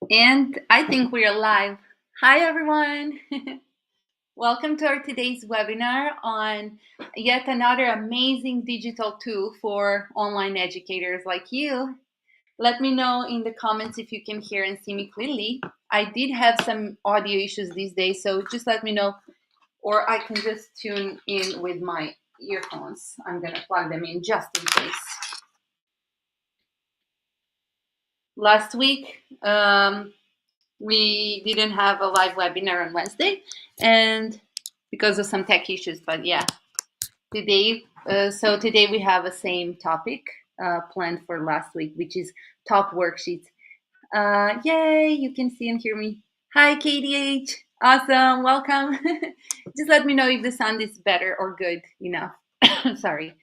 And I think we're live. Hi, everyone. Welcome to our today's webinar on yet another amazing digital tool for online educators like you. Let me know in the comments if you can hear and see me clearly. I did have some audio issues these days, so just let me know, or I can just tune in with my earphones. I'm going to plug them in just in case. Last week, we didn't have a live webinar on Wednesday, and because of some tech issues. But yeah, today we have the same topic planned for last week, which is TopWorksheets. Yay! You can see and hear me. Hi, KDH. Awesome. Welcome. Just let me know if the sound is better or good enough. Sorry.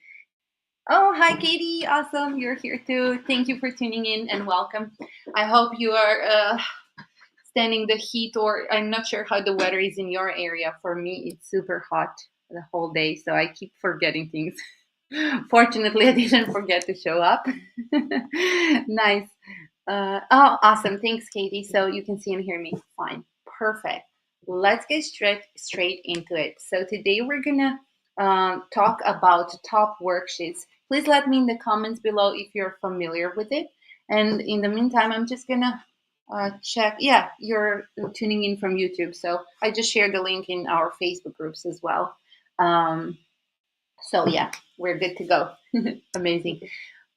Oh, hi, Katie. Awesome. You're here too. Thank you for tuning in and welcome. I hope you are standing the heat, or I'm not sure how the weather is in your area. For me, it's super hot the whole day, so I keep forgetting things. Fortunately, I didn't forget to show up. Nice. Oh, awesome. Thanks, Katie. So you can see and hear me fine. Perfect. Let's get straight into it. So today we're gonna talk about TopWorksheets. Please let me in the comments below if you're familiar with it. And in the meantime, I'm just gonna check. Yeah, you're tuning in from YouTube, so I just shared the link in our Facebook groups as well. So yeah, we're good to go. Amazing.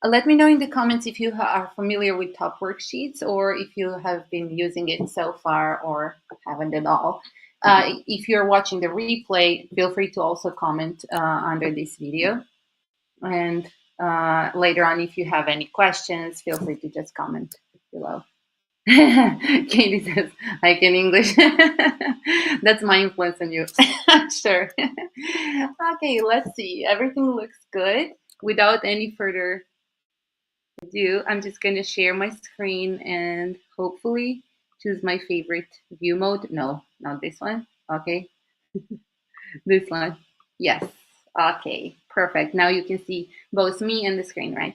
Let me know in the comments if you are familiar with TopWorksheets or if you have been using it so far or haven't at all. If you're watching the replay, feel free to also comment under this video. And later on, if you have any questions, feel free to just comment below. Katie says, I can English. That's my influence on you. Sure. Okay, let's see. Everything looks good. Without any further ado, I'm just going to share my screen and hopefully choose my favorite view mode. No, not this one. Okay, this one. Yes. Okay, perfect. Now you can see both me and the screen, right?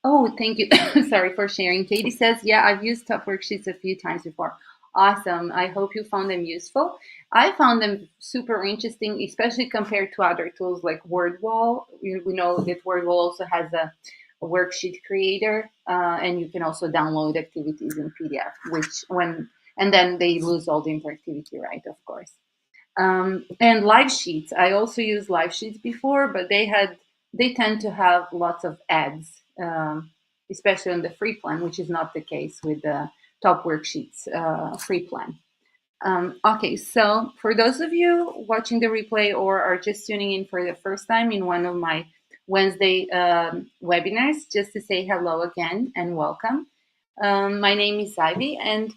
Oh, thank you. Sorry for sharing. Katie says, yeah, I've used TopWorksheets a few times before. Awesome. I hope you found them useful. I found them super interesting, especially compared to other tools like WordWall. We know that WordWall also has a worksheet creator, and you can also download activities in PDF, and then they lose all the interactivity, right? Of course. And live sheets. I also used live sheets before, but they tend to have lots of ads, especially on the free plan, which is not the case with the TopWorksheets free plan. Okay, so for those of you watching the replay or are just tuning in for the first time in one of my Wednesday webinars, just to say hello again and welcome. My name is Ivy, and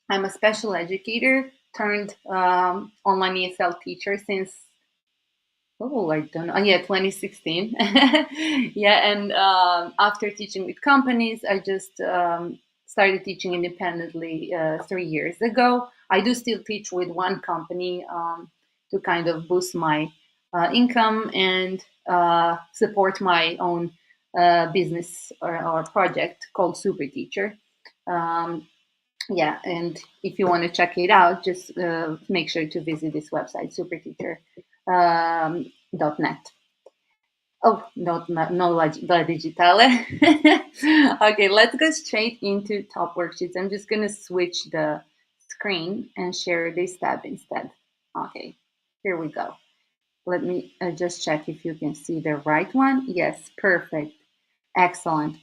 I'm a special educator turned online ESL teacher since, I don't know, yeah, 2016. Yeah, and after teaching with companies, I just started teaching independently 3 years ago. I do still teach with one company to kind of boost my income and support my own business or project called Super Teacher. Yeah, and if you want to check it out, just make sure to visit this website, superteacher.net. Oh, no la digitale. Okay, let's go straight into TopWorksheets. I'm just going to switch the screen and share this tab instead. Okay, here we go. Let me just check if you can see the right one. Yes, perfect. Excellent.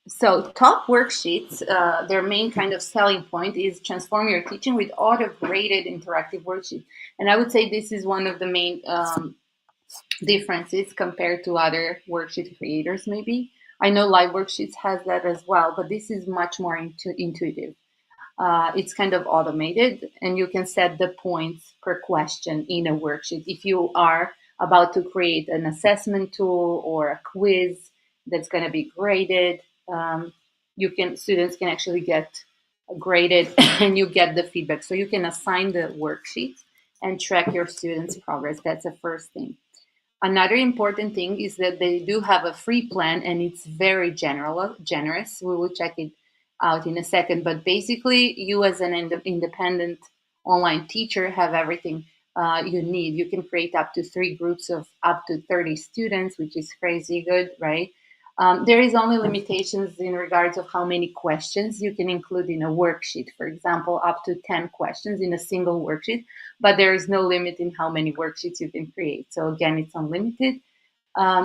So TopWorksheets, their main kind of selling point is transform your teaching with auto-graded interactive worksheets. And I would say this is one of the main differences compared to other worksheet creators, maybe. I know Live Worksheets has that as well, but this is much more intuitive. It's kind of automated, and you can set the points per question in a worksheet. If you are about to create an assessment tool or a quiz that's going to be graded, students can actually get graded and you get the feedback. So you can assign the worksheets and track your students' progress. That's the first thing. Another important thing is that they do have a free plan and it's very generous. We will check it out in a second. But basically, you as an independent online teacher have everything you need. You can create up to 3 groups of up to 30 students, which is crazy good, right? There is only limitations in regards of how many questions you can include in a worksheet. For example, up to 10 questions in a single worksheet, but there is no limit in how many worksheets you can create. So again, it's unlimited.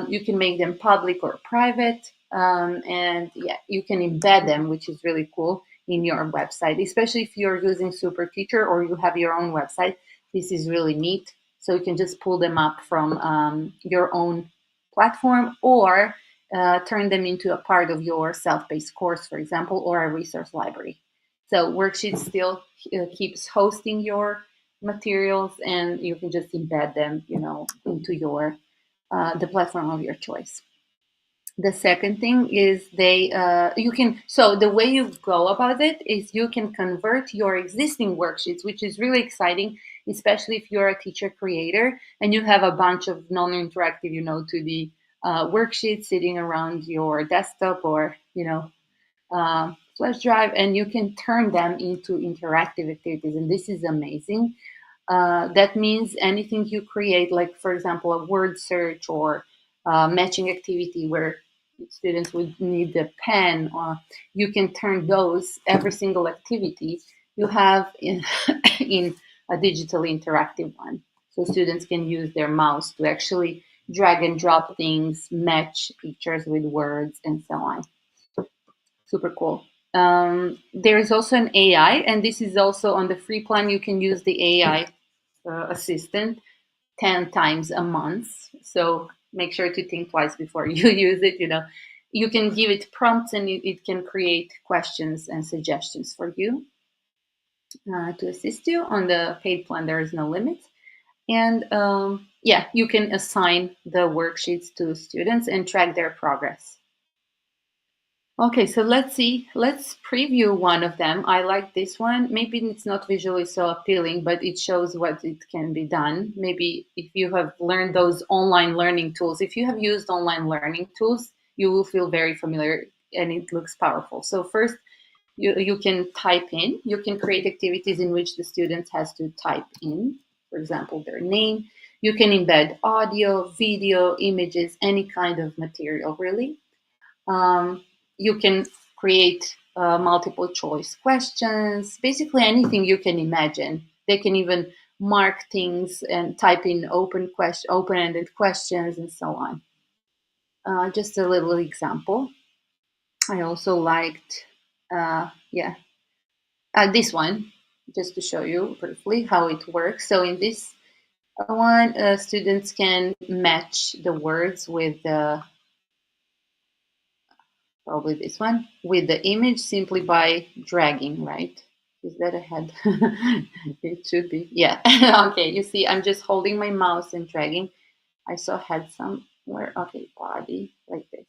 You can make them public or private, and yeah, you can embed them, which is really cool in your website, especially if you're using Super Teacher or you have your own website. This is really neat. So you can just pull them up from your own platform, or turn them into a part of your self-paced course, for example, or a resource library. So Worksheets still keeps hosting your materials, and you can just embed them, into your the platform of your choice. The second thing is you can, so the way you go about it is you can convert your existing worksheets, which is really exciting, especially if you're a teacher creator and you have a bunch of non-interactive, 2D worksheets sitting around your desktop or flash drive, and you can turn them into interactive activities, and this is amazing. That means anything you create, like for example, a word search or matching activity where students would need a pen, or you can turn those, every single activity you have in, in a digitally interactive one. So students can use their mouse to actually drag and drop things, match pictures with words, and so on. Super cool. There is also an AI, and this is also on the free plan. You can use the AI assistant 10 times a month. So make sure to think twice before you use it. You can give it prompts, and it can create questions and suggestions for you to assist you. On the paid plan, there is no limit. And yeah, you can assign the worksheets to students and track their progress. Okay, so let's see. Let's preview one of them. I like this one. Maybe it's not visually so appealing, but it shows what it can be done. Maybe if you have learned those online learning tools, if you have used online learning tools, you will feel very familiar, and it looks powerful. So first, you can type in. You can create activities in which the student has to type in, for example, their name. You can embed audio, video, images, any kind of material, really. You can create multiple choice questions, basically anything you can imagine. They can even mark things and type in open-ended questions, and so on. Just a little example. I also liked, yeah, this one, just to show you briefly how it works. So in this one, students can match the words with the probably this one, with the image simply by dragging, right? Is that a head? It should be. Yeah. Okay, you see, I'm just holding my mouse and dragging. I saw head somewhere. Okay, body, like this.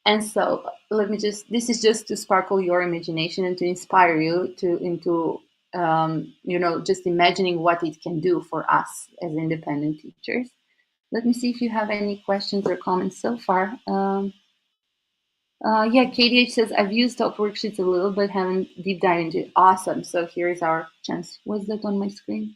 And so this is just to sparkle your imagination and to inspire you into, just imagining what it can do for us as independent teachers. Let me see if you have any questions or comments so far. Yeah, KDH says, I've used TopWorksheets a little, but haven't deep dived into it. Awesome. So here is our chance. Was that on my screen?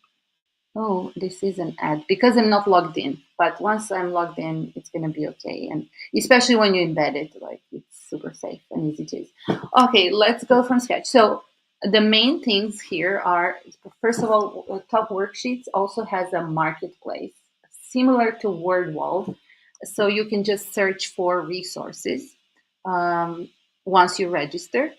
Oh, this is an ad because I'm not logged in. But once I'm logged in, it's going to be okay. And especially when you embed it, like it's super safe and easy to use. Okay, let's go from scratch. So the main things here are, first of all, TopWorksheets also has a marketplace similar to WordWall. So you can just search for resources once you register.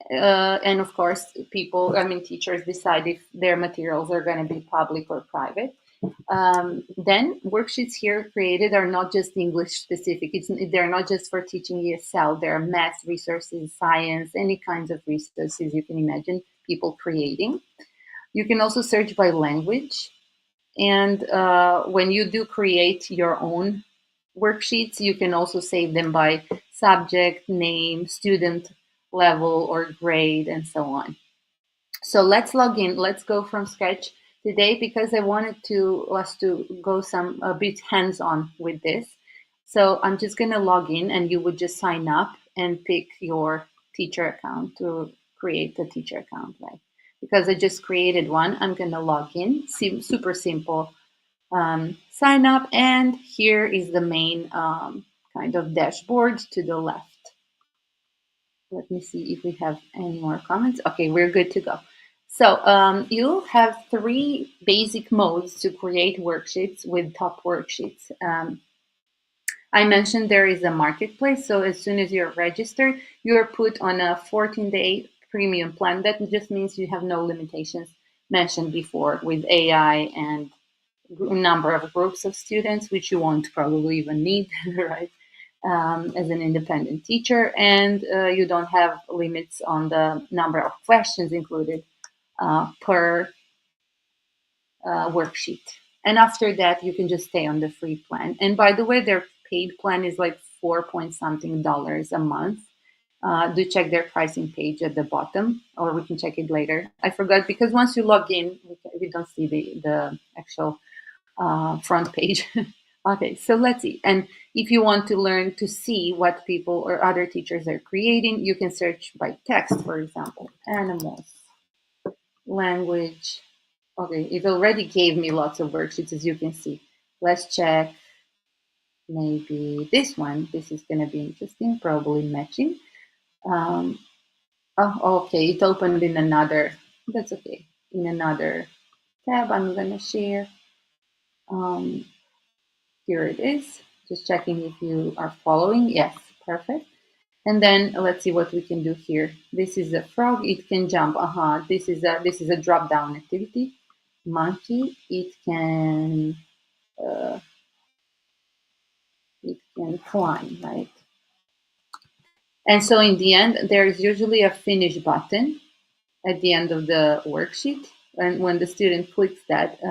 And of course, teachers decide if their materials are going to be public or private. Then worksheets here created are not just English specific. They're not just for teaching ESL. There are math resources, science, any kinds of resources you can imagine people creating. You can also search by language. And when you do create your own worksheets, you can also save them by subject, name, student level or grade, and so on. So let's log in. Let's go from scratch today because I wanted us to go a bit hands-on with this. So I'm just going to log in, and you would just sign up and pick your teacher account to create the teacher account, right? Because I just created one, I'm going to log in. Super simple sign up, and here is the main kind of dashboard to the left. Let me see if we have any more comments. Okay, we're good to go. So you have three basic modes to create worksheets with TopWorksheets. I mentioned there is a marketplace. So as soon as you're registered, you're put on a 14-day premium plan. That just means you have no limitations mentioned before with AI and number of groups of students, which you won't probably even need, right? As an independent teacher, and you don't have limits on the number of questions included per worksheet. And after that, you can just stay on the free plan. And by the way, their paid plan is like 4 point something dollars a month. Do check their pricing page at the bottom, or we can check it later. I forgot because once you log in, we don't see the actual front page. Okay, so let's see. And if you want to learn to see what people or other teachers are creating, you can search by text, for example, animals, language. Okay, it already gave me lots of worksheets, as you can see. Let's check maybe this one. This is going to be interesting, probably matching. Oh, okay, it opened in another, that's okay, in another tab. I'm going to share. Here it is. Just checking if you are following. Yes, perfect. And then let's see what we can do here. This is a frog. It can jump. This is a drop down activity. Monkey. Uh, it can climb, right? And so in the end, there is usually a finish button at the end of the worksheet. And when the student clicks that,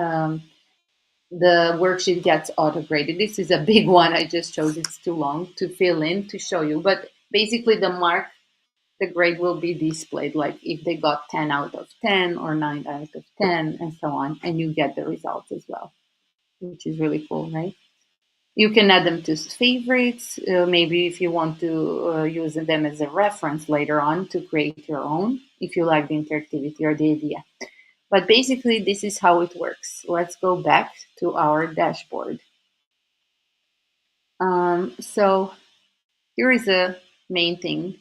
the worksheet gets auto-graded. This is a big one I just chose. It's too long to fill in to show you. But basically the grade will be displayed, like if they got 10 out of 10 or 9 out of 10 and so on. And you get the results as well, which is really cool, right? You can add them to favorites, maybe if you want to use them as a reference later on to create your own, if you like the interactivity or the idea. But basically, this is how it works. Let's go back to our dashboard. So here is the main thing.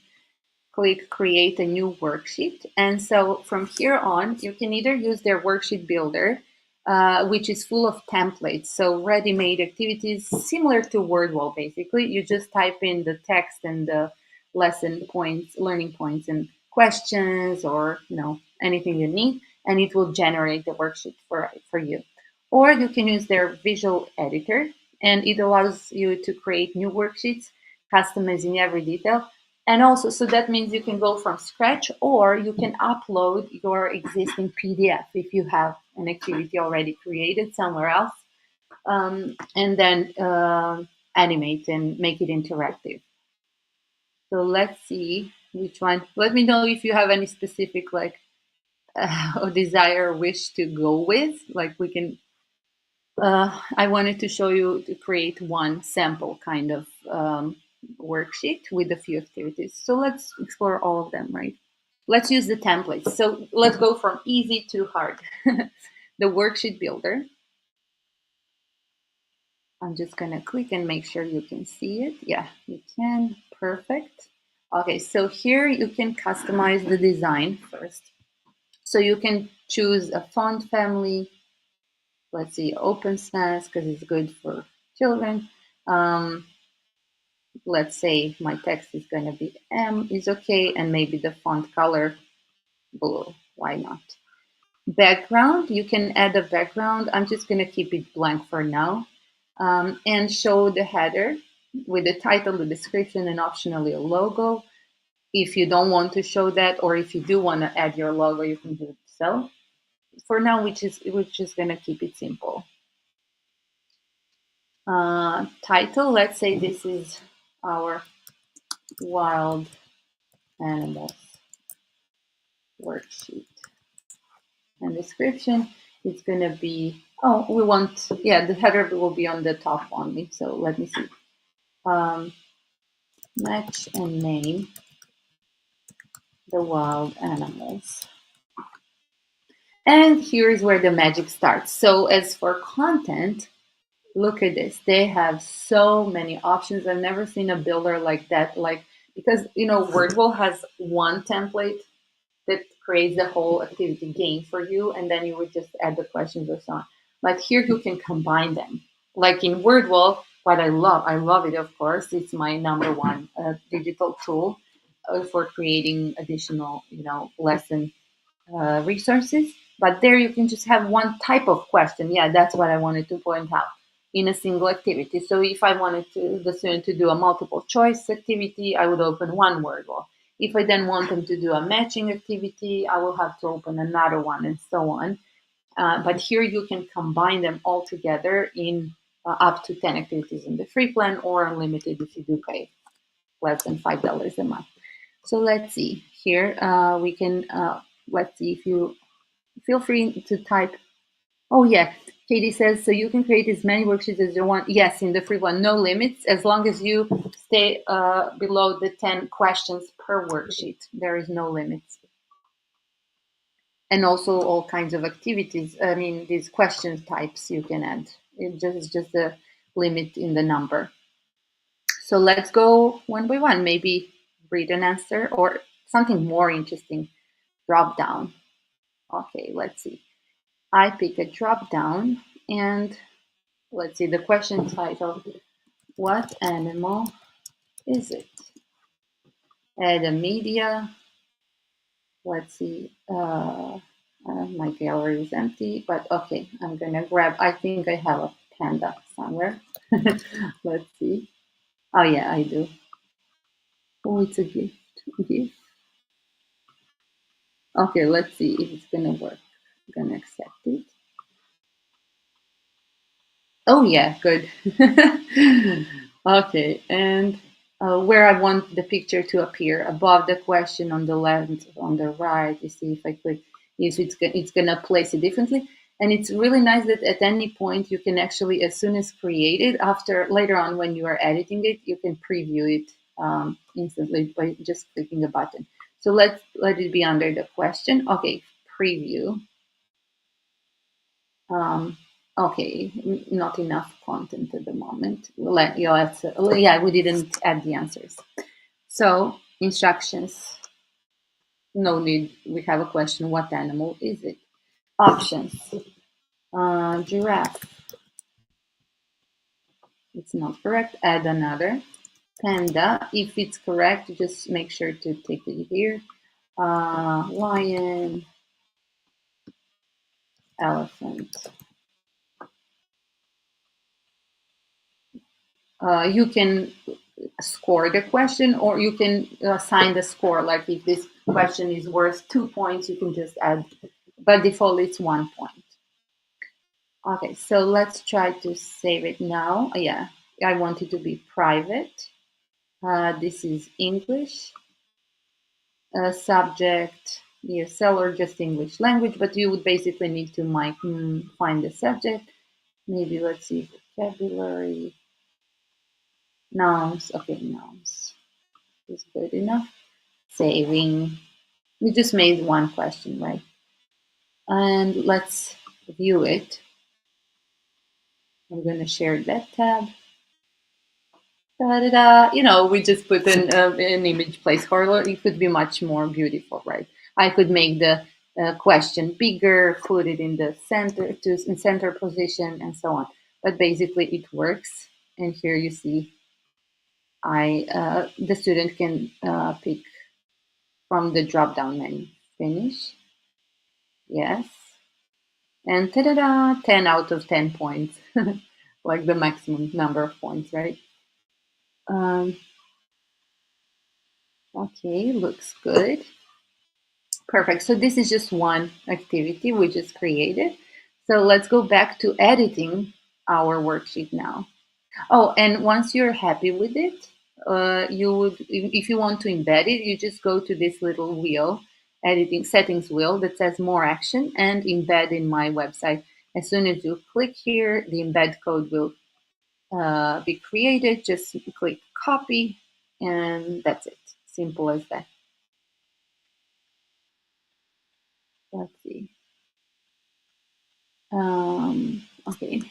Click create a new worksheet. And so from here on, you can either use their worksheet builder, which is full of templates. So ready-made activities similar to WordWall, basically. You just type in the text and the lesson points, learning points and questions, or anything you need, and it will generate the worksheet for you. Or you can use their visual editor, and it allows you to create new worksheets, customizing every detail. And also, so that means you can go from scratch, or you can upload your existing PDF if you have an activity already created somewhere else, and then animate and make it interactive. So let's see which one. Let me know if you have any specific or desire or wish to go with. Like we can. I wanted to show you to create one sample kind of worksheet with a few activities. So let's explore all of them, right? Let's use the templates. So let's go from easy to hard. The worksheet builder. I'm just going to click and make sure you can see it. Yeah, you can. Perfect. Okay, so here you can customize the design first. So you can choose a font family. Let's see, Open Sans, because it's good for children. Let's say my text is going to be M is okay, and maybe the font color blue. Why not? Background, you can add a background. I'm just going to keep it blank for now, and show the header with the title, the description, and optionally a logo. If you don't want to show that, or if you do want to add your logo, you can do it so. For now, we're just going to keep it simple. Title, let's say this is our wild animals worksheet. And description, it's going to be, the header will be on the top only. So let me see. Match and name. the wild animals. And here's where the magic starts. So as for content, look at this. They have so many options. I've never seen a builder like that. Like, because Wordwall has one template that creates the whole activity game for you, and then you would just add the questions or so on. But here you can combine them. Like in Wordwall, what I love it, of course. It's my number one digital tool for creating additional, lesson resources. But there you can just have one type of question. Yeah, that's what I wanted to point out in a single activity. So if I wanted the student to do a multiple choice activity, I would open one Wordle. If I then want them to do a matching activity, I will have to open another one and so on. But here you can combine them all together in up to 10 activities in the free plan, or unlimited if you do pay less than $5 a month. So let's see here. We can, let's see if you feel free to type. Oh, yeah. Katie says, so you can create as many worksheets as you want. Yes, in the free one, no limits, as long as you stay below the 10 questions per worksheet. There is no limits. And also all kinds of activities. I mean, these question types you can add. It's just a limit in the number. So let's go one by one. Maybe read an answer or something more interesting. Drop down. Okay, let's see. I pick a drop down and let's see the question title. What animal is it? Add a media. Let's see. My gallery is empty, but okay, I'm gonna grab. I think I have a panda somewhere. Let's see. Oh yeah, I do. Oh, it's a gift. Gift. Okay, let's see if it's gonna work. I'm gonna accept it. Oh yeah, good. Okay, and where I want the picture to appear above the question on the left, on the right. You see if I click, if it's gonna place it differently. And it's really nice that at any point you can actually, as soon as created, after later on when you are editing it, you can preview it instantly by just clicking a button. So let it be under the question. Okay, preview. Um, okay, not enough content at the moment. Yeah, we didn't add the answers. So instructions, no need. We have a question. What animal is it? Options. Giraffe. It's not correct. Add another. Panda. If it's correct, just make sure to take it here. Lion. Elephant. You can score the question, or you can assign the score. Like if this question is worth 2 points, you can just add. By default, it's 1 point. Okay, so let's try to save it now. Yeah, I want it to be private. This is English. Subject, ESL, or just English language, but you would basically need to find the subject. Maybe let's see, vocabulary, nouns. Okay, nouns is good enough. Saving. We just made one question, right? And let's view it. I'm going to share that tab. Da-da-da. We just put an image placeholder. It could be much more beautiful, right? I could make the question bigger, put it in the center in center position, and so on. But basically, it works. And here you see, the student can pick from the drop-down menu. Finish. Yes. And ta-da-da, 10 out of 10 points, like the maximum number of points, right? Um, okay, looks good. Perfect. So this is just one activity we just created. So let's go back to editing our worksheet now. Oh, and once you're happy with it, you would, if you want to embed it, you just go to this little wheel, editing settings wheel that says more action and embed in my website. As soon as you click here, the embed code will be created. Just click copy, and that's it. Simple as that. Let's see. Okay.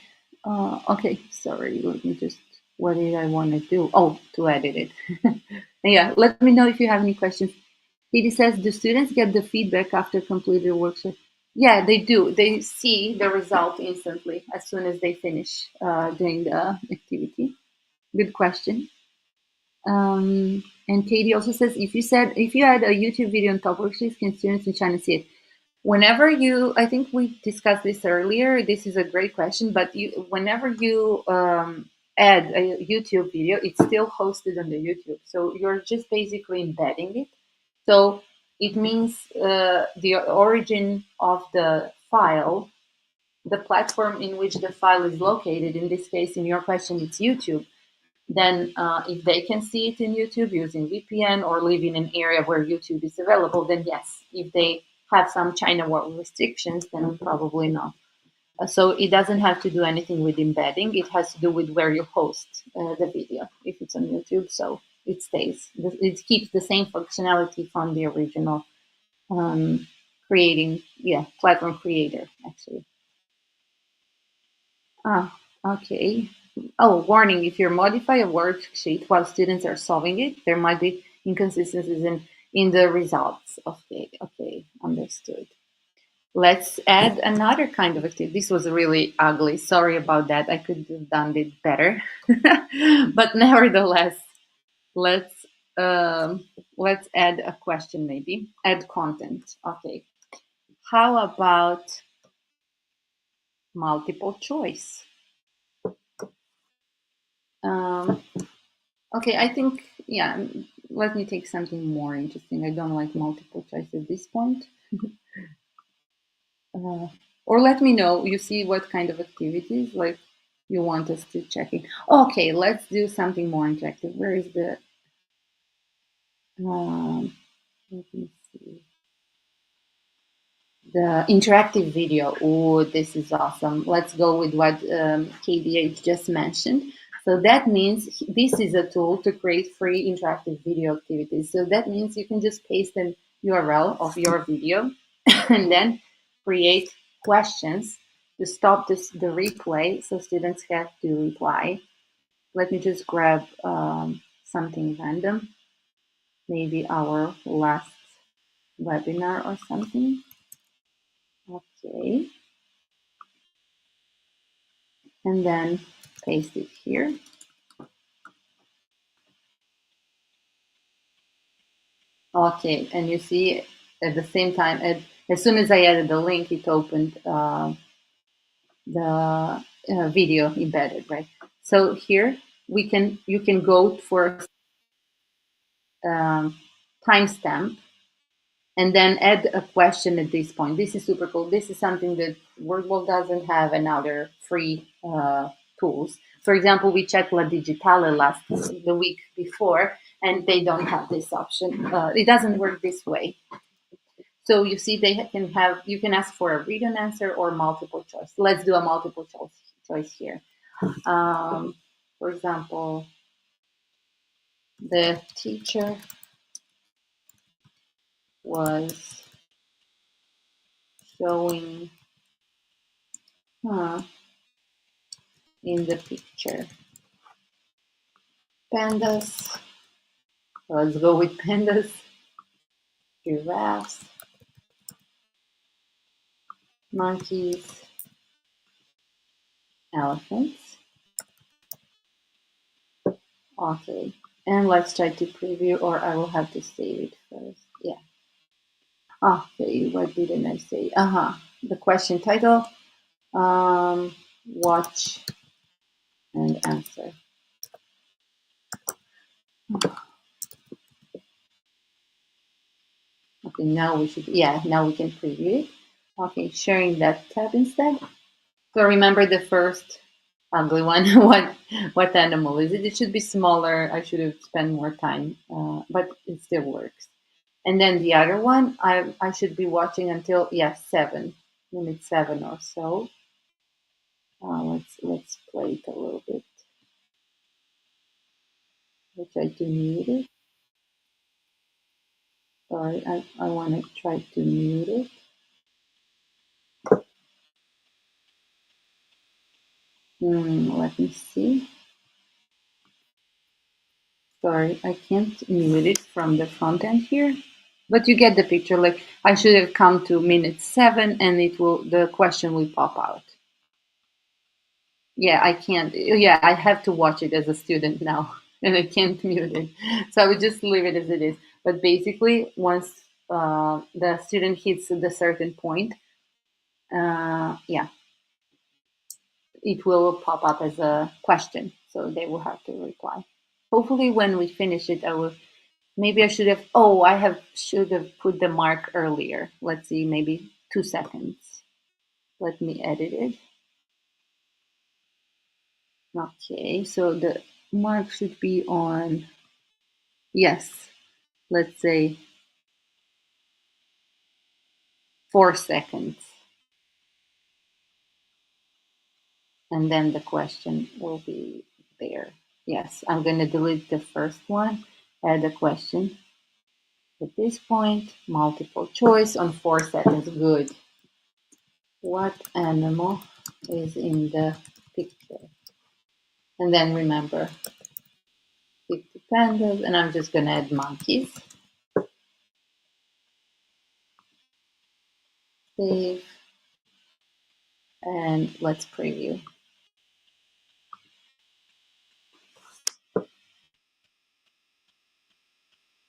Okay. Sorry. Let me just. What did I want to do? Oh, to edit it. Yeah. Let me know if you have any questions. Katie says, do students get the feedback after completed workshop? Yeah, they do. They see the result instantly as soon as they finish doing the activity. Good question. And Katie also says, if you had a YouTube video on top worksheets, can students in China see it? Whenever you, I think we discussed this earlier. This is a great question, but whenever you add a YouTube video, it's still hosted on the YouTube, so you're just basically embedding it. So it means the origin of the file, the platform in which the file is located. In this case, in your question, it's YouTube. Then if they can see it in YouTube using VPN or live in an area where YouTube is available, then yes. If they have some China wall restrictions, then probably not. So it doesn't have to do anything with embedding. It has to do with where you host the video. If it's on YouTube, so it stays. It keeps the same functionality from the original um, platform creator, actually. Ah, okay. Oh, warning, if you modify a worksheet while students are solving it, there might be inconsistencies in the results. Okay, okay, understood. Let's add another kind of activity. This was really ugly. Sorry about that. I could have done it better. But nevertheless, let's um, let's add a question maybe. Add content. Okay. How about multiple choice? Um, Okay, I think, yeah, let me take something more interesting. I don't like multiple choice at this point. Uh, or let me know, you see what kind of activities like you want us to check in. Okay, let's do something more interactive. Where is the, let me see. The interactive video. Oh, this is awesome. Let's go with what KDH just mentioned. So that means this is a tool to create free interactive video activities. So that means you can just paste an URL of your video and then create questions to stop the replay so students have to reply. Let me just grab something random, maybe our last webinar or something. Okay. And then paste it here. Okay, and you see at the same time, as soon as I added the link, it opened the video embedded, right? So here you can go for timestamp and then add a question at this point. This is super cool. This is something that Wordwall doesn't have and other free tools. For example, we checked La Digitale the week before, and they don't have this option. It doesn't work this way. So you see, you can ask for a read and answer or multiple choice. Let's do a multiple choice here. For example, the teacher was showing in the picture pandas. Let's go with pandas, giraffes, monkeys, elephants. Okay, and let's try to preview, or I will have to save it first. Yeah. Okay, what didn't I say? The question title, watch and answer. Okay, now we can preview it. Okay, sharing that tab instead. So remember the first ugly one. What animal is it? It should be smaller. I should have spent more time, but it still works. And then the other one, I should be watching until minute 7 or so. Let's play it a little bit. I'll try to mute it. Sorry, I want to try to mute it. Let me see. Sorry, I can't mute it from the front end here. But you get the picture. Like I should have come to minute 7 and the question will pop out. Yeah, I can't. Yeah, I have to watch it as a student now and I can't mute it. So I would just leave it as it is. But basically, once the student hits the certain point, yeah, it will pop up as a question. So they will have to reply. Hopefully, when we finish it, I will. Maybe I should have. Oh, should have put the mark earlier. Let's see, maybe 2 seconds. Let me edit it. Okay, so the mark should be on. Yes, let's say 4 seconds, and then the question will be there. Yes, I'm going to delete the first one, add a question. At this point, multiple choice on 4 seconds. Good. What animal is in the picture? And then remember, 50 pandas, and I'm just going to add monkeys. Save, and let's preview.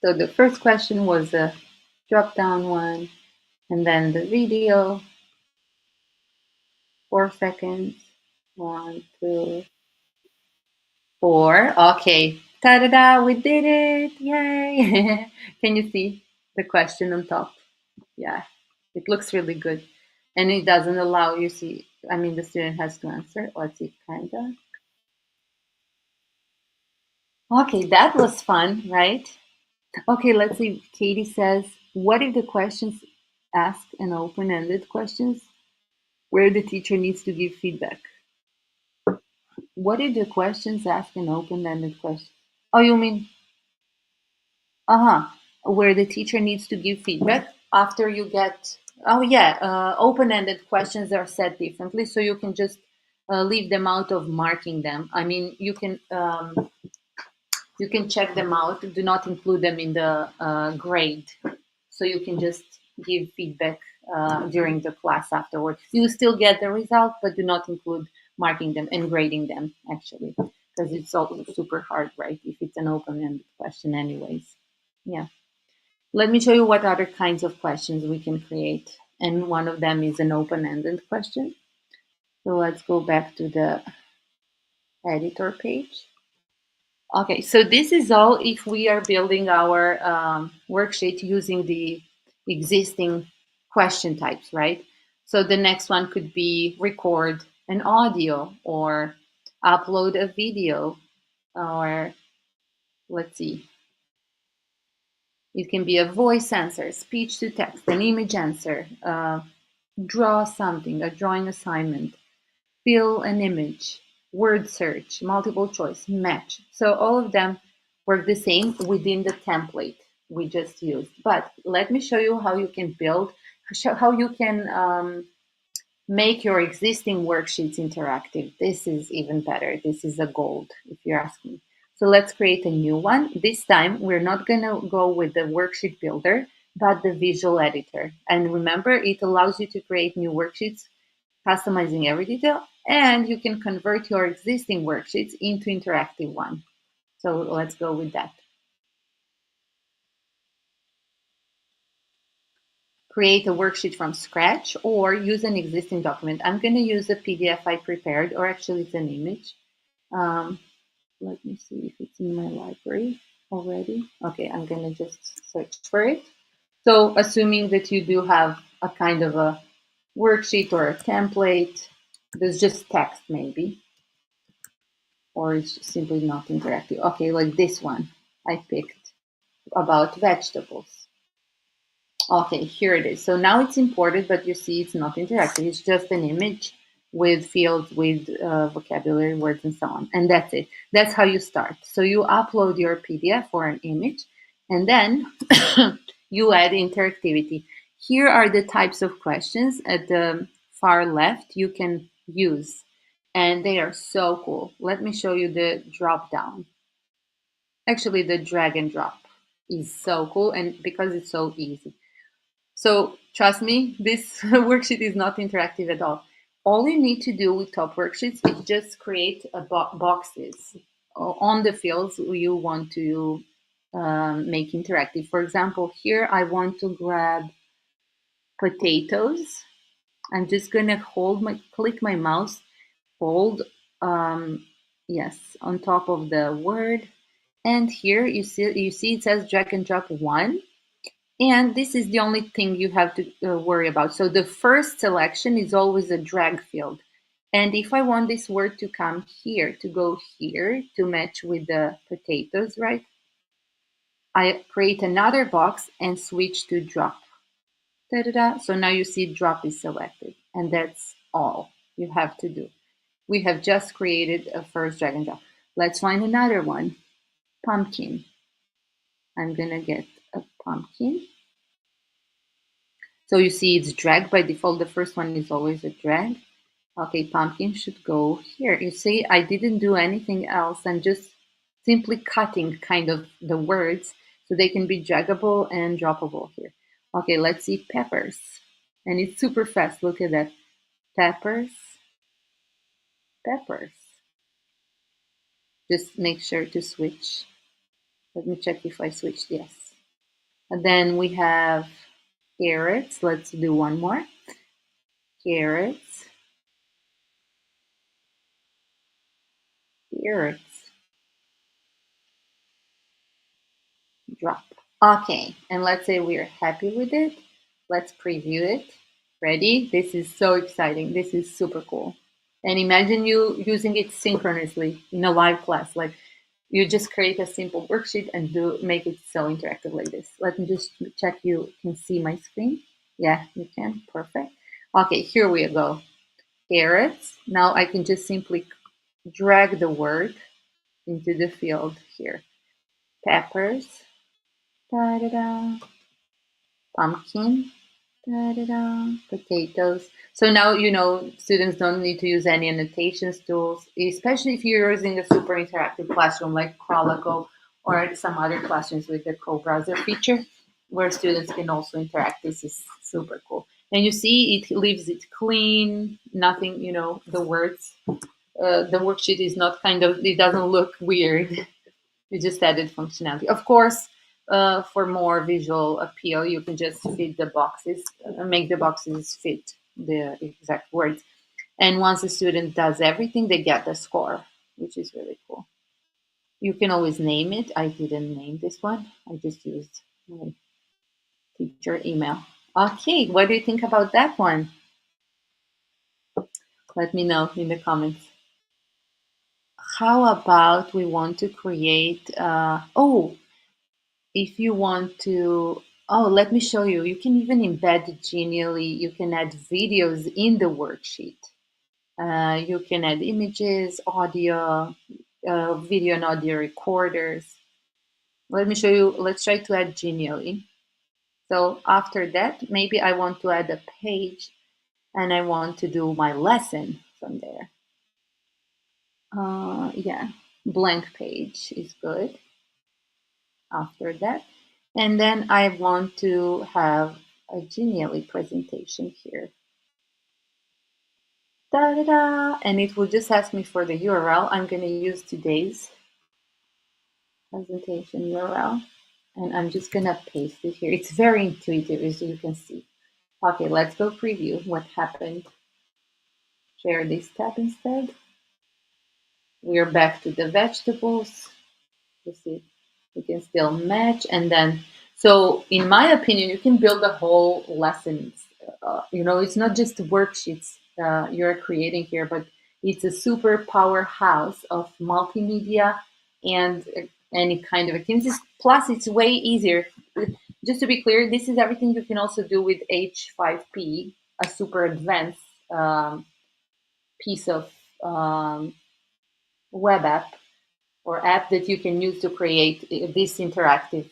So the first question was a drop-down one, and then the video, 4 seconds. 1, 2, 4. Okay. Ta-da-da, we did it. Yay. Can you see the question on top? Yeah, it looks really good. And it doesn't allow you see, I mean, the student has to answer. Let's see, kind of. Okay, that was fun, right? Okay, let's see. Katie says, what if the questions ask an open-ended questions where the teacher needs to give feedback? What if the questions ask an open-ended question? Oh, you mean, where the teacher needs to give feedback after you get, oh yeah, open-ended questions are set differently, so you can just leave them out of marking them. I mean, you can check them out. Do not include them in the grade. So you can just give feedback during the class afterwards. You still get the result, but do not include marking them and grading them, actually, because it's all super hard, right? If it's an open-ended question anyways. Yeah. Let me show you what other kinds of questions we can create. And one of them is an open-ended question. So let's go back to the editor page. Okay, so this is all if we are building our worksheet using the existing question types, right? So the next one could be record an audio or upload a video, or let's see, it can be a voice answer, speech to text, an image answer, draw something, a drawing assignment, fill an image, word search, multiple choice, match. So all of them work the same within the template we just used. But let me show you how you can build, how you can make your existing worksheets interactive. This is even better. This is a gold, if you're asking. So let's create a new one. This time, we're not going to go with the worksheet builder, but the visual editor. And remember, it allows you to create new worksheets, customizing every detail, and you can convert your existing worksheets into interactive one. So let's go with that. Create a worksheet from scratch or use an existing document. I'm going to use a PDF I prepared, or actually it's an image. Let me see if it's in my library already. Okay, I'm going to just search for it. So assuming that you do have a kind of a worksheet or a template, there's just text maybe, or it's simply not interactive. Okay, like this one I picked about vegetables. Okay, here it is. So now it's imported, but you see it's not interactive. It's just an image with fields, with vocabulary, words, and so on. And that's it. That's how you start. So you upload your PDF or an image, and then you add interactivity. Here are the types of questions at the far left you can use. and they are so cool. Let me show you the drop down. Actually, the drag and drop is so cool, and because it's so easy. So trust me, this worksheet is not interactive at all. All you need to do with Top Worksheets is just create a boxes on the fields you want to make interactive. For example, here I want to grab potatoes. I'm just gonna click my mouse, hold, yes, on top of the word, and here you see it says drag and drop one. And this is the only thing you have to worry about. So the first selection is always a drag field. And if I want this word to come here, to go here, to match with the potatoes, right? I create another box and switch to drop. Da-da-da. So now you see drop is selected. And that's all you have to do. We have just created a first drag and drop. Let's find another one. Pumpkin. I'm going to get a pumpkin. So you see it's drag by default. The first one is always a drag. Okay, pumpkin should go here. You see, I didn't do anything else. I'm just simply cutting kind of the words so they can be draggable and droppable here. Okay, let's see peppers. And it's super fast. Look at that. Peppers, peppers. Just make sure to switch. Let me check if I switched. Yes. And then we have carrots. Let's do one more. Carrots. Carrots. Drop. Okay, and let's say we're happy with it. Let's preview it. Ready? This is so exciting. This is super cool. And imagine you using it synchronously in a live class. Like you just create a simple worksheet and make it so interactive like this. Let me just check you can see my screen. Yeah, you can. Perfect. Okay, here we go. Carrots. Now I can just simply drag the word into the field here. Peppers. Da-da-da. Pumpkin. Da-da-da. Potatoes. So now you know students don't need to use any annotations tools, especially if you're using a super interactive classroom like Chrolicle or some other classrooms with the co-browser feature where students can also interact. This is super cool. And you see it leaves it clean, nothing, the words, the worksheet is not it doesn't look weird. You just added functionality. Of course, for more visual appeal, you can just fit the boxes, make the boxes fit the exact words. And once the student does everything, they get the score, which is really cool. You can always name it. I didn't name this one. I just used my teacher email. Okay, what do you think about that one? Let me know in the comments. How about we want to create, if you want to, let me show you. You can even embed genially. You can add videos in the worksheet. You can add images, audio, video and audio recorders. Let me show you. Let's try to add genially. So after that, maybe I want to add a page and I want to do my lesson from there. Yeah, blank page is good. After that. And then I want to have a genially presentation here. Da-da-da. And it will just ask me for the URL. I'm going to use today's presentation URL. And I'm just going to paste it here. It's very intuitive, as you can see. Okay, let's go preview what happened. Share this tab instead. We're back to the vegetables. You see, we can still match. And then, so in my opinion, you can build a whole lesson. It's not just worksheets you're creating here, but it's a super powerhouse of multimedia and any kind of activities. Plus, it's way easier. Just to be clear, this is everything you can also do with H5P, a super advanced piece of web app or app that you can use to create these interactive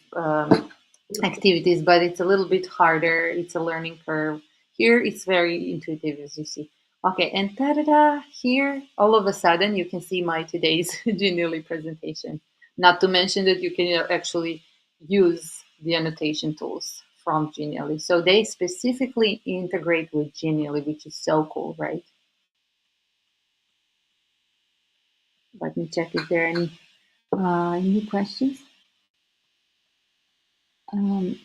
activities, but it's a little bit harder. It's a learning curve. Here, it's very intuitive, as you see. Okay, and ta-da-da, here, all of a sudden, you can see my today's Genially presentation. Not to mention that you can actually use the annotation tools from Genially. So they specifically integrate with Genially, which is so cool, right? Let me check if there are any questions. Um,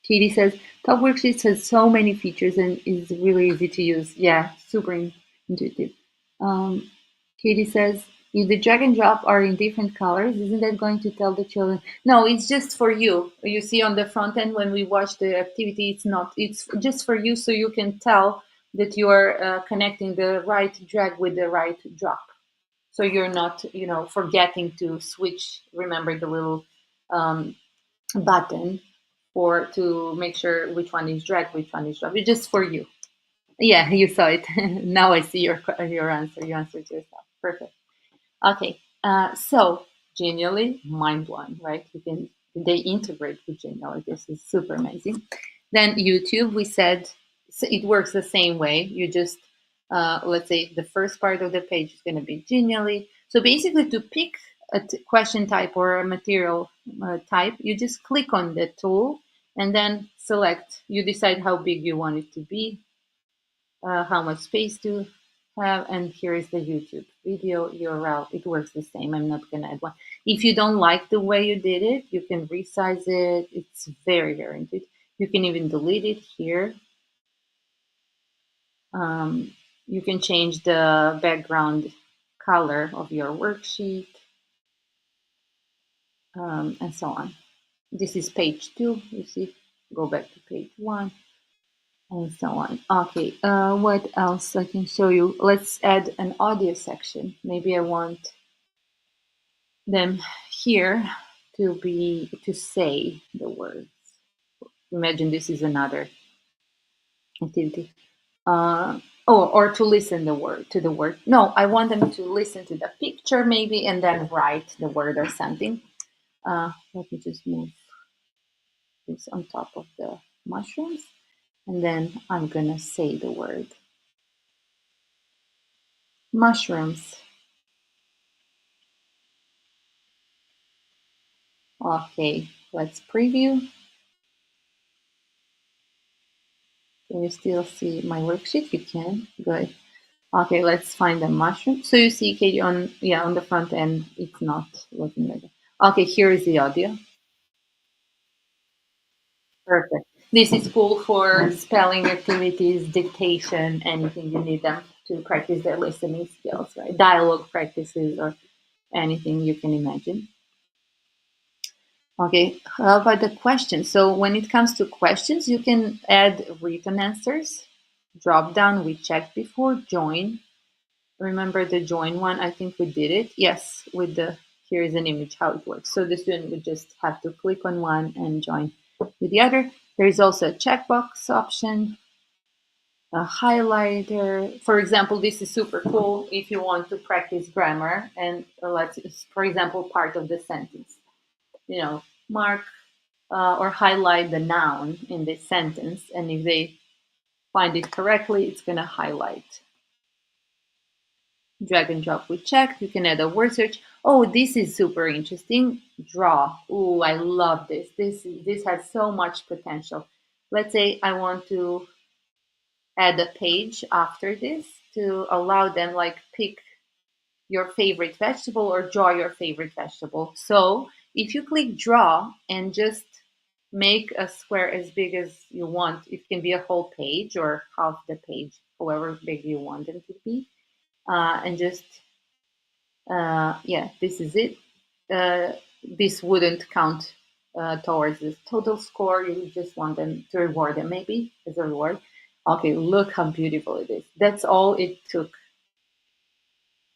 Katie says, Top Worksheets has so many features and is really easy to use. Yeah, super intuitive. Um, Katie says, if the drag and drop are in different colors, isn't that going to tell the children? No, it's just for you. You see on the front end when we watch the activity, it's not. It's just for you so you can tell that you are connecting the right drag with the right drop. So you're not, forgetting to switch. Remember the little um, button for to make sure which one is drag, which one is drop. It's just for you. Yeah, you saw it. Now I see your answer. You answered yourself. Perfect. Okay. So Genially, mind blowing, right? They integrate with Genially. This is super amazing. Then YouTube, we said it works the same way. You just let's say the first part of the page is going to be Genially. So basically, to pick a question type or a material type, you just click on the tool and then select. You decide how big you want it to be, how much space to have, and here is the YouTube video URL. It works the same. I'm not gonna add one. If you don't like the way you did it, you can resize it. It's very, very intuitive. You can even delete it here. Um, you can change the background color of your worksheet, and so on. This is page 2. You see, go back to page 1. And so on. Okay, what else I can show you? Let's add an audio section. Maybe I want them here to say the words. Imagine this is another activity. Or to listen to the word. No, I want them to listen to the picture maybe and then write the word or something. Let me just move this on top of the mushrooms, and then I'm gonna say the word mushrooms. Okay, let's preview. Can you still see my worksheet? You can. Good. Okay, let's find the mushroom. So you see, Katie, on the front end, it's not looking like that. Okay, here is the audio. Perfect. This is cool for spelling activities, dictation, anything you need them to practice their listening skills, right? Dialogue practices or anything you can imagine. Okay, how about the questions? So when it comes to questions, you can add written answers, drop down, we checked before, join. Remember the join one? I think we did it. Yes, with the, here is an image, how it works. So the student would just have to click on one and join with the other. There is also a checkbox option, a highlighter. For example, this is super cool if you want to practice grammar and let's, for example, part of the sentence. Mark or highlight the noun in this sentence, and if they find it correctly, it's going to highlight. Drag and drop, we checked. You can add a word search. Oh, this is super interesting. Draw. Oh, I love this. This has so much potential. Let's say I want to add a page after this to allow them like pick your favorite vegetable or draw your favorite vegetable. So if you click draw and just make a square as big as you want, it can be a whole page or half the page, however big you want them to be. And just, yeah, this is it. This wouldn't count towards the total score. You just want them to reward them maybe as a reward. Okay, look how beautiful it is. That's all it took.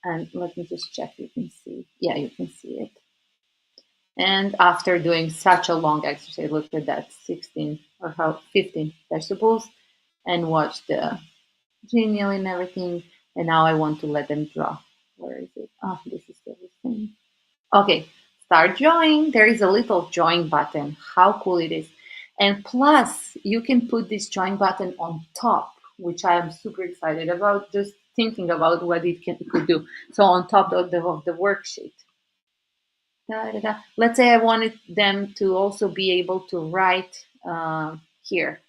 And let me just check, you can see. Yeah, you can see it. And after doing such a long exercise, look at that, 16 or how 15 vegetables, and watch the genial and everything. And now I want to let them draw. Where is it? Oh, this is the thing. Okay, start drawing. There is a little drawing button. How cool it is. And plus, you can put this drawing button on top which I am super excited about, just thinking about what it could do. So on top of the worksheet. Da, da, da. Let's say I wanted them to also be able to write here.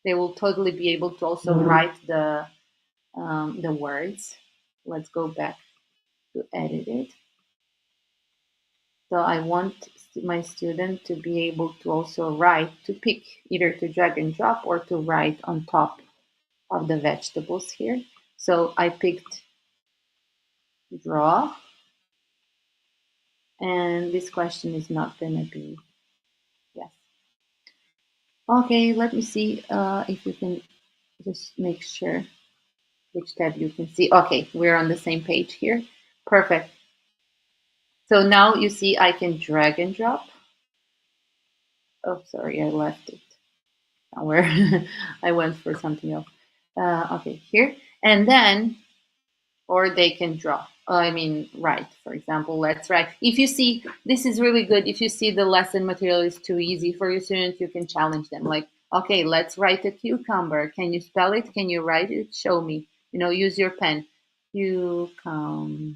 They will totally be able to also write the words. Let's go back to edit it. So I want my student to be able to also write, to pick either to drag and drop or to write on top of the vegetables here. So I picked draw, and this question is not going to be yes. Okay, let me see if you can just make sure which tab you can see. Okay, we're on the same page here. Perfect. So now you see I can drag and drop. Oh, sorry, I left it somewhere. I went for something else. Okay, here. And then, or they can draw. I mean, write, for example, let's write. If you see, this is really good. If you see the lesson material is too easy for your students, you can challenge them. Like, okay, let's write a cucumber. Can you spell it? Can you write it? Show me. Use your pen. Cucumber.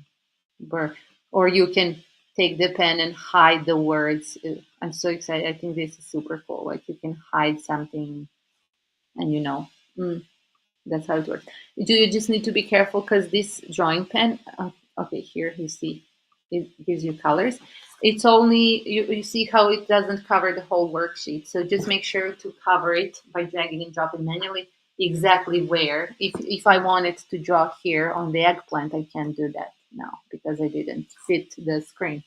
Or you can take the pen and hide the words. I'm so excited. I think this is super cool. Like you can hide something and that's how it works. You just need to be careful because this drawing pen, okay, here you see, it gives you colors. It's only, you see how it doesn't cover the whole worksheet. So just make sure to cover it by dragging and dropping manually exactly where. If I wanted to draw here on the eggplant, I can't do that now because I didn't fit the screen.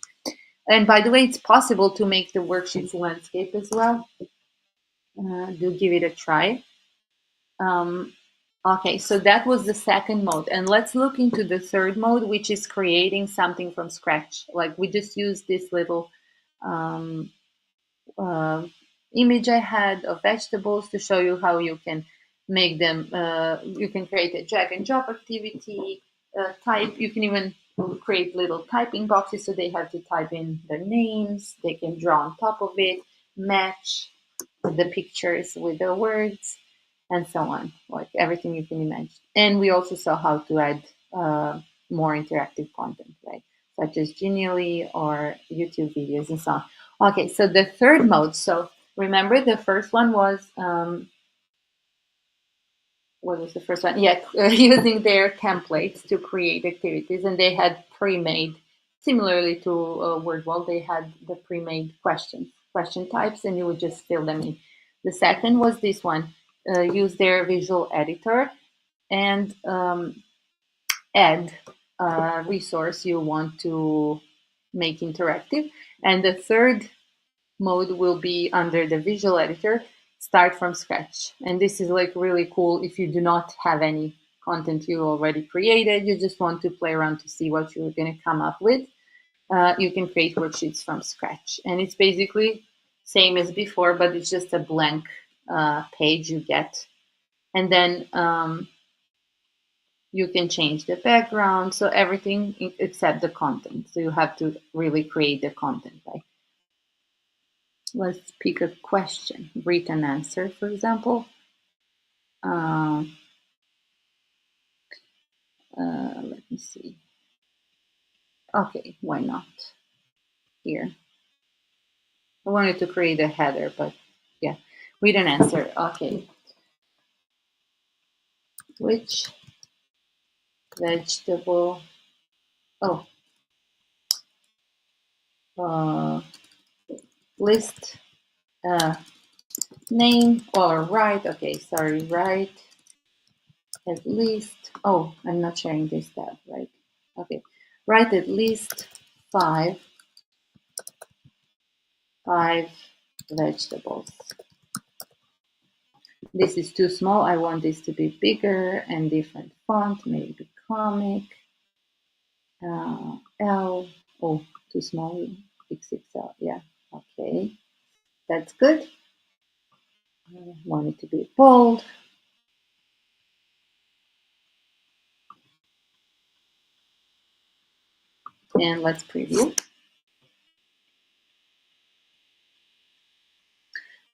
And by the way, it's possible to make the worksheets landscape as well. Do give it a try. Um, Okay, so that was the second mode. And let's look into the third mode, which is creating something from scratch. Like we just used this little um, uh, image I had of vegetables to show you how you can make them, you can create a drag and drop activity, type, you can even create little typing boxes so they have to type in their names, they can draw on top of it, match the pictures with the words and so on, like everything you can imagine. And we also saw how to add more interactive content, right? Such as Genially or YouTube videos and so on. Okay, so the third mode. So remember the first one was, what was the first one? Yeah, using their templates to create activities. And they had pre-made, similarly to WordWall, they had the pre-made question types, and you would just fill them in. The second was this one, use their visual editor and add a resource you want to make interactive. And the third mode will be under the visual editor, start from scratch. And this is like really cool if you do not have any content you already created, you just want to play around to see what you're going to come up with. You can create worksheets from scratch. And it's basically same as before, but it's just a blank page you get. And then you can change the background, so everything except the content. So you have to really create the content, right? Let's pick a question, written answer, for example. Let me see. Okay, why not? Here. I wanted to create a header, but yeah, written answer. Okay. Which vegetable? Oh, list name or write. Okay, sorry, write at least, oh, I'm not sharing this tab, right? Okay, write at least five vegetables. This is too small. I want this to be bigger and different font, maybe comic. L, oh, too small, XXL, yeah, okay. That's good. I want it to be bold. And let's preview.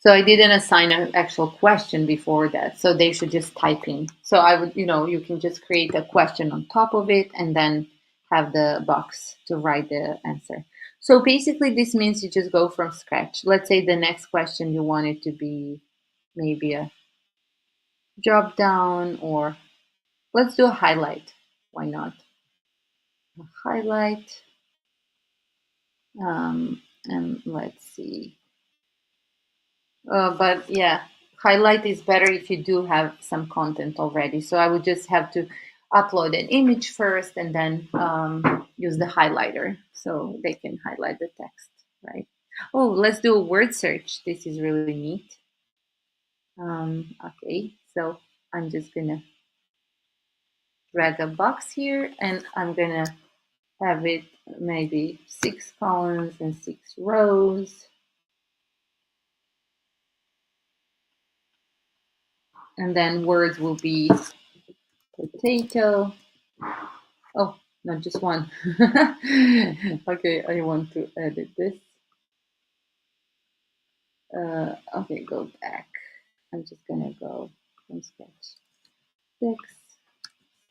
So I didn't assign an actual question before that. So they should just type in. So I would, you can just create a question on top of it and then have the box to write the answer. So basically, this means you just go from scratch. Let's say the next question you want it to be maybe a drop down, or let's do a highlight. Why not? A highlight. And let's see. But yeah, highlight is better if you do have some content already. So I would just have to upload an image first and then use the highlighter so they can highlight the text, right? Oh, let's do a word search. This is really neat. Okay, so I'm just gonna drag a box here and I'm gonna have it maybe 6 columns and 6 rows. And then words will be potato. Oh, not just one. Okay, I want to edit this. Okay, go back. I'm just gonna go from sketch. 6,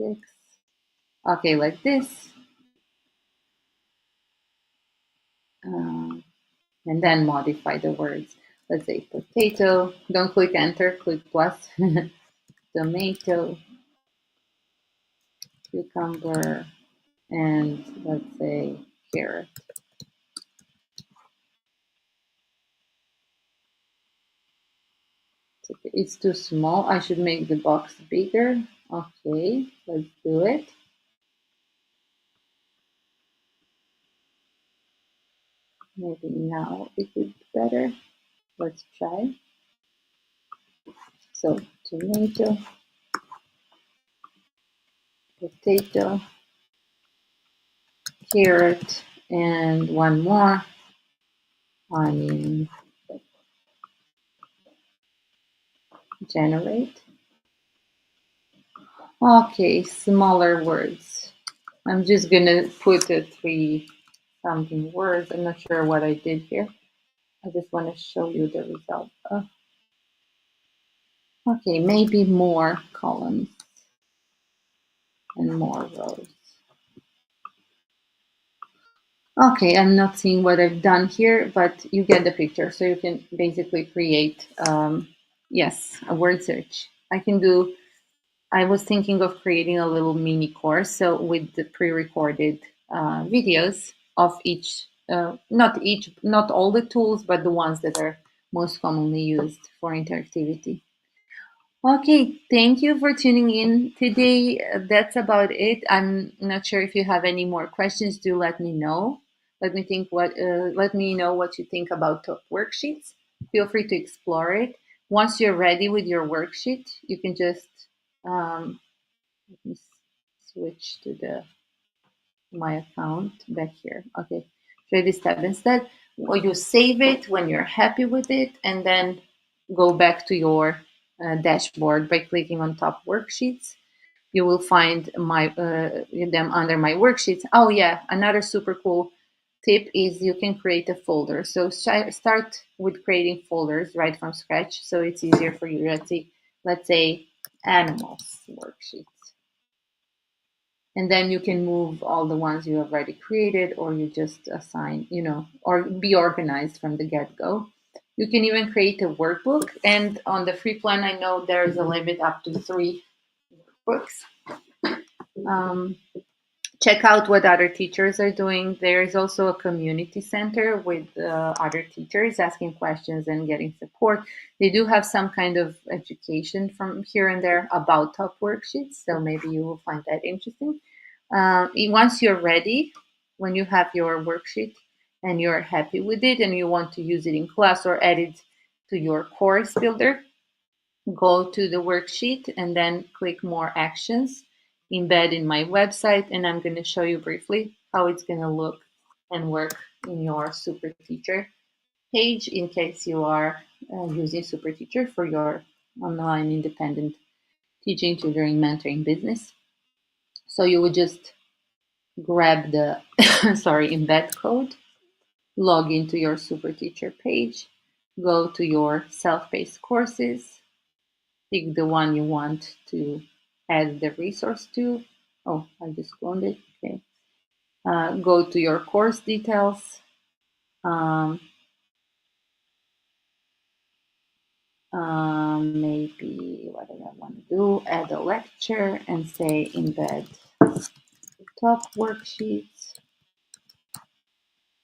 6. Okay, like this. Um, and then modify the words. Let's say potato. Don't click enter, click plus. Tomato, cucumber, and let's say carrot. It's too small. I should make the box bigger. Okay, let's do it. Maybe now it would be better. Let's try. So tomato, potato, carrot, and one more onion. Generate. Okay, smaller words. I'm just gonna put a 3 something words. I'm not sure what I did here. I just want to show you the result. Okay, maybe more columns and more rows. Okay, I'm not seeing what I've done here, but you get the picture. So you can basically create, yes, a word search. I was thinking of creating a little mini course. So with the pre-recorded videos of each, not all the tools, but the ones that are most commonly used for interactivity. Okay, thank you for tuning in today. That's about it. I'm not sure if you have any more questions. Do let me know. Let me know what you think about top worksheets. Feel free to explore it. Once you're ready with your worksheet, you can just let me switch to the my account back here. Okay, try this tab instead. Or you save it when you're happy with it, and then go back to your dashboard by clicking on top worksheets. You will find them under my worksheets. Oh yeah, another super cool tip is you can create a folder. So start with creating folders right from scratch, so it's easier for you. Let's say animals worksheet, and then you can move all the ones you have already created, or you just assign, or be organized from the get-go. You can even create a workbook, and on the free plan I know there's a limit up to 3 books. um, Check out what other teachers are doing. There is also a community center with other teachers asking questions and getting support. They do have some kind of education from here and there about top worksheets, so maybe you will find that interesting. Once you're ready, when you have your worksheet and you're happy with it and you want to use it in class or add it to your course builder, go to the worksheet and then click more actions, embed in my website, and I'm going to show you briefly how it's going to look and work in your super teacher page in case you are using super teacher for your online independent teaching, tutoring, mentoring business. So you would just grab the embed code, log into your super teacher page, go to your self-paced courses, pick the one you want to add the resource to. Oh, I just cloned it. Okay. Go to your course details. Um, maybe what do I want to do? Add a lecture and say embed top worksheets.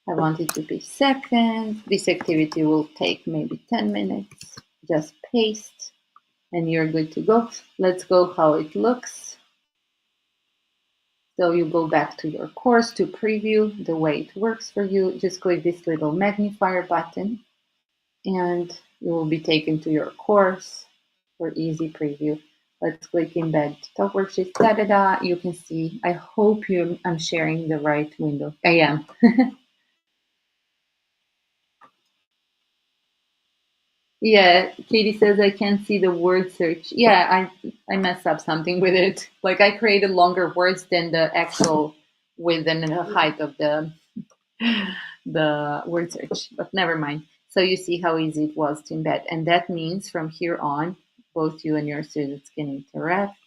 I want it to be second. This activity will take maybe 10 minutes. Just paste and you're good to go. Let's go how it looks. So you go back to your course to preview the way it works for you. Just click this little magnifier button and you will be taken to your course for easy preview. Let's click embed top worksheets. You can see, I hope I'm sharing the right window. I am. Yeah, Katie says I can't see the word search. Yeah, I messed up something with it. Like I created longer words than the actual width and the height of the word search, but never mind. So you see how easy it was to embed. And that means from here on, both you and your students can interact.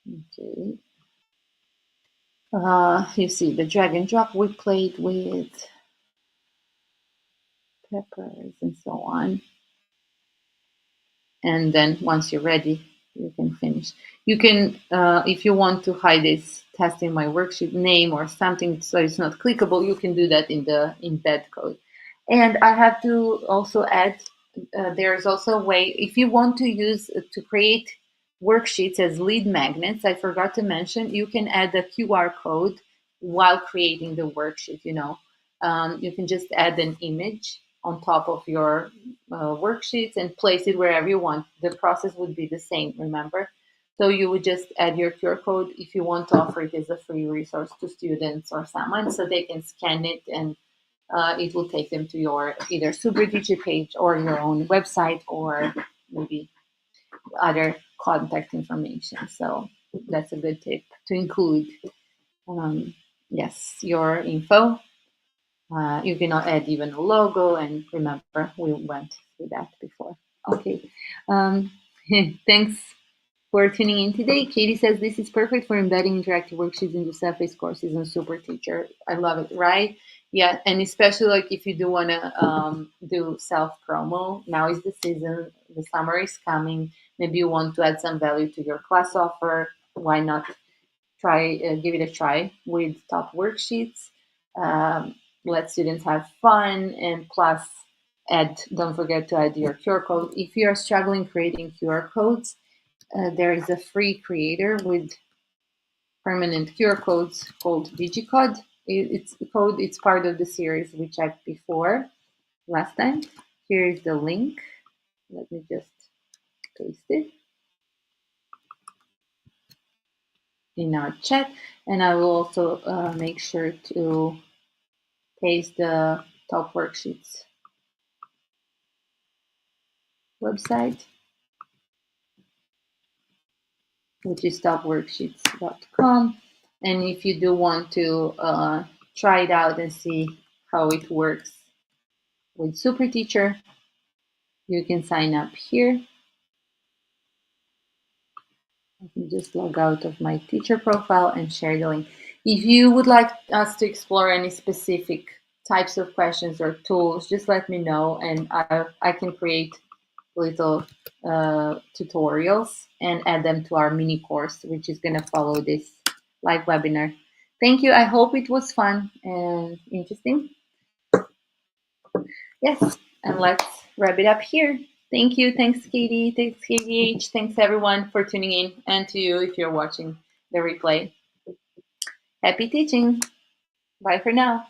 Okay. You see the drag and drop we played with peppers and so on. And then once you're ready, you can finish. You can, if you want to hide this testing my worksheet name or something so it's not clickable, you can do that in the embed code. And I have to also add, there's also a way, if you want to use, to create worksheets as lead magnets, I forgot to mention, you can add a QR code while creating the worksheet, you can just add an image on top of your worksheets and place it wherever you want. The process would be the same, remember? So you would just add your QR code if you want to offer it as a free resource to students or someone so they can scan it and it will take them to your either SuperTeacher page or your own website or maybe other contact information. So that's a good tip to include. Yes, your info. You can add even a logo, and remember, we went through that before. Okay, um, thanks for tuning in today. Katie says this is perfect for embedding interactive worksheets into self-paced courses on SuperTeacher. I love it, right? Yeah, and especially like if you do want to do self-promo, now is the season, the summer is coming. Maybe you want to add some value to your class offer. Why not give it a try with top worksheets. Let students have fun and plus don't forget to add your QR code. If you are struggling creating QR codes, there is a free creator with permanent QR codes called DigiCode. It's part of the series we checked before last time. Here is the link. Let me just paste it in our chat, and I will also make sure to paste the top worksheets website, which is topworksheets.com. And if you do want to try it out and see how it works with SuperTeacher, you can sign up here. I can just log out of my teacher profile and share the link. If you would like us to explore any specific types of questions or tools, just let me know and I can create little tutorials and add them to our mini course, which is going to follow this live webinar. Thank you. I hope it was fun and interesting. Yes, and let's wrap it up here. Thank you. Thanks, Katie. Thanks, KVH. Thanks, everyone, for tuning in, and to you if you're watching the replay. Happy teaching. Bye for now.